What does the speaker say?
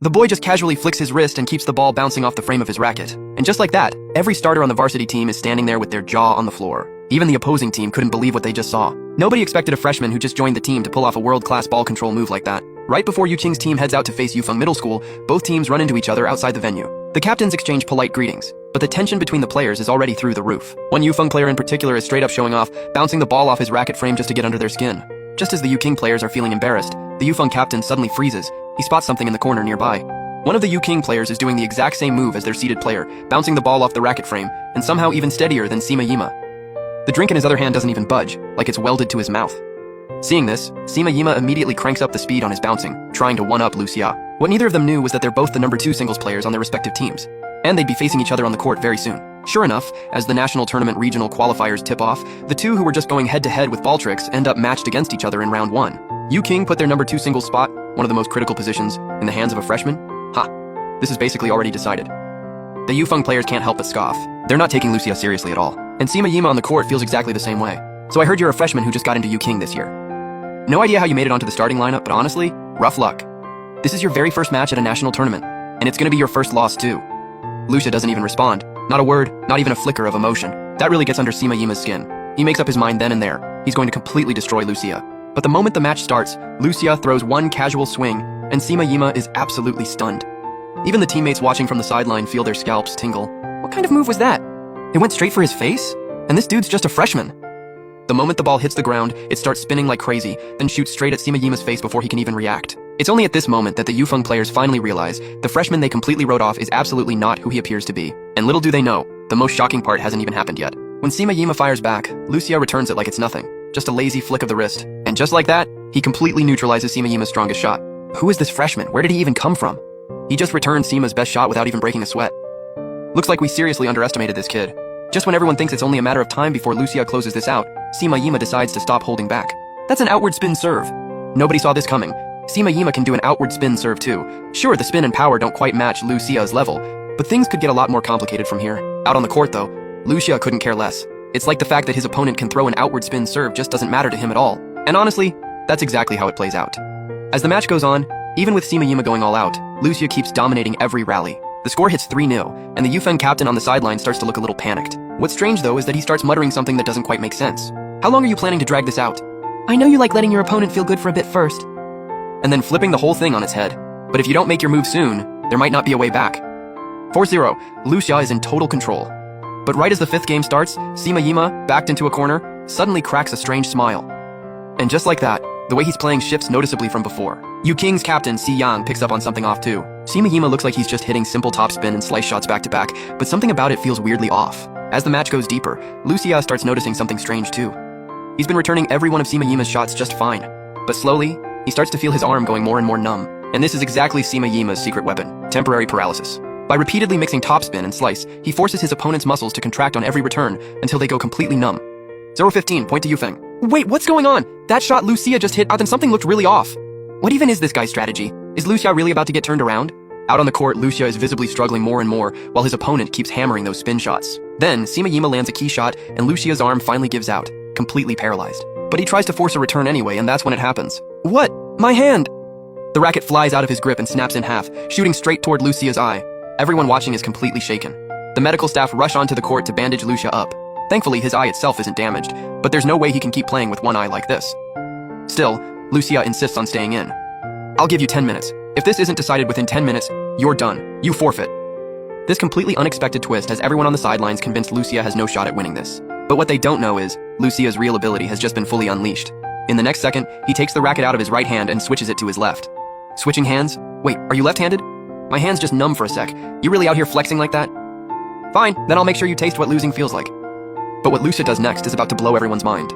The boy just casually flicks his wrist and keeps the ball bouncing off the frame of his racket. And just like that, every starter on the varsity team is standing there with their jaw on the floor. Even the opposing team couldn't believe what they just saw. Nobody expected a freshman who just joined the team to pull off a world-class ball control move like that. Right before Yuqing's team heads out to face Yufeng Middle School, both teams run into each other outside the venue. The captains exchange polite greetings, but the tension between the players is already through the roof. One Yufeng player in particular is straight up showing off, bouncing the ball off his racket frame just to get under their skin. Just as the Yuqing players are feeling embarrassed, the Yufeng captain suddenly freezes. He spots something in the corner nearby. One of the Yuqing players is doing the exact same move as their seated player, bouncing the ball off the racket frame, and somehow even steadier than Sima Yima. The drink in his other hand doesn't even budge, like it's welded to his mouth. Seeing this, Sima Yima immediately cranks up the speed on his bouncing, trying to one-up Lu Xia. What neither of them knew was that they're both the number 2 singles players on their respective teams, and they'd be facing each other on the court very soon. Sure enough, as the national tournament regional qualifiers tip off, the two who were just going head-to-head with ball tricks end up matched against each other in round 1. Yuqing put their number 2 singles spot, one of the most critical positions, in the hands of a freshman? This is basically already decided. The Yufeng players can't help but scoff. They're not taking Lu Xia seriously at all. And Sima Yima on the court feels exactly the same way. So I heard you're a freshman who just got into Yuqing this year. No idea how you made it onto the starting lineup, but honestly, rough luck. This is your very first match at a national tournament, and it's gonna be your first loss too. Lu Xia doesn't even respond. Not a word, not even a flicker of emotion. That really gets under Sima Yima's skin. He makes up his mind then and there. He's going to completely destroy Lu Xia. But the moment the match starts, Lu Xia throws one casual swing, and Sima Yima is absolutely stunned. Even the teammates watching from the sideline feel their scalps tingle. What kind of move was that? It went straight for his face? And this dude's just a freshman. The moment the ball hits the ground, it starts spinning like crazy, then shoots straight at Sima Yima's face before he can even react. It's only at this moment that the Yufeng players finally realize the freshman they completely wrote off is absolutely not who he appears to be. And little do they know, the most shocking part hasn't even happened yet. When Sima Yima fires back, Lu Xia returns it like it's nothing. Just a lazy flick of the wrist. And just like that, he completely neutralizes Sima Yima's strongest shot. Who is this freshman? Where did he even come from? He just returned Sima's best shot without even breaking a sweat. Looks like we seriously underestimated this kid. Just when everyone thinks it's only a matter of time before Lu Xia closes this out, Sima Yima decides to stop holding back. That's an outward spin serve. Nobody saw this coming. Sima Yima can do an outward spin serve too. Sure, the spin and power don't quite match Lu Xia's level, but things could get a lot more complicated from here. Out on the court though, Lu Xia couldn't care less. It's like the fact that his opponent can throw an outward spin serve just doesn't matter to him at all. And honestly, that's exactly how it plays out. As the match goes on, even with Sima Yima going all out, Lu Xia keeps dominating every rally. The score hits 3-0, and the Yufeng captain on the sideline starts to look a little panicked. What's strange though is that he starts muttering something that doesn't quite make sense. How long are you planning to drag this out? I know you like letting your opponent feel good for a bit first. And then flipping the whole thing on its head. But if you don't make your move soon, there might not be a way back. 4-0, Lu Xia is in total control. But right as the 5th game starts, Sima Yima, backed into a corner, suddenly cracks a strange smile. And just like that, the way he's playing shifts noticeably from before. Yuqing's captain, Si Yang, picks up on something off too. Sima Yima looks like he's just hitting simple topspin and slice shots back to back, but something about it feels weirdly off. As the match goes deeper, Lu Xia starts noticing something strange too. He's been returning every one of Sima Yima's shots just fine. But slowly, he starts to feel his arm going more and more numb. And this is exactly Sima Yima's secret weapon, temporary paralysis. By repeatedly mixing topspin and slice, he forces his opponent's muscles to contract on every return until they go completely numb. 0-15, point to Yufeng. Wait, what's going on? That shot Lu Xia just hit out and something looked really off. What even is this guy's strategy? Is Lu Xia really about to get turned around? Out on the court, Lu Xia is visibly struggling more and more, while his opponent keeps hammering those spin shots. Then, Sima Yima lands a key shot, and Lu Xia's arm finally gives out, completely paralyzed. But he tries to force a return anyway, and that's when it happens. What? My hand! The racket flies out of his grip and snaps in half, shooting straight toward Lu Xia's eye. Everyone watching is completely shaken. The medical staff rush onto the court to bandage Lu Xia up. Thankfully, his eye itself isn't damaged, but there's no way he can keep playing with one eye like this. Still, Lu Xia insists on staying in. I'll give you 10 minutes. If this isn't decided within 10 minutes, you're done. You forfeit. This completely unexpected twist has everyone on the sidelines convinced Lu Xia has no shot at winning this. But what they don't know is, Lu Xia's real ability has just been fully unleashed. In the next second, he takes the racket out of his right hand and switches it to his left. Switching hands? Wait, are you left-handed? My hand's just numb for a sec. You really out here flexing like that? Fine, then I'll make sure you taste what losing feels like. But what Lu Xia does next is about to blow everyone's mind.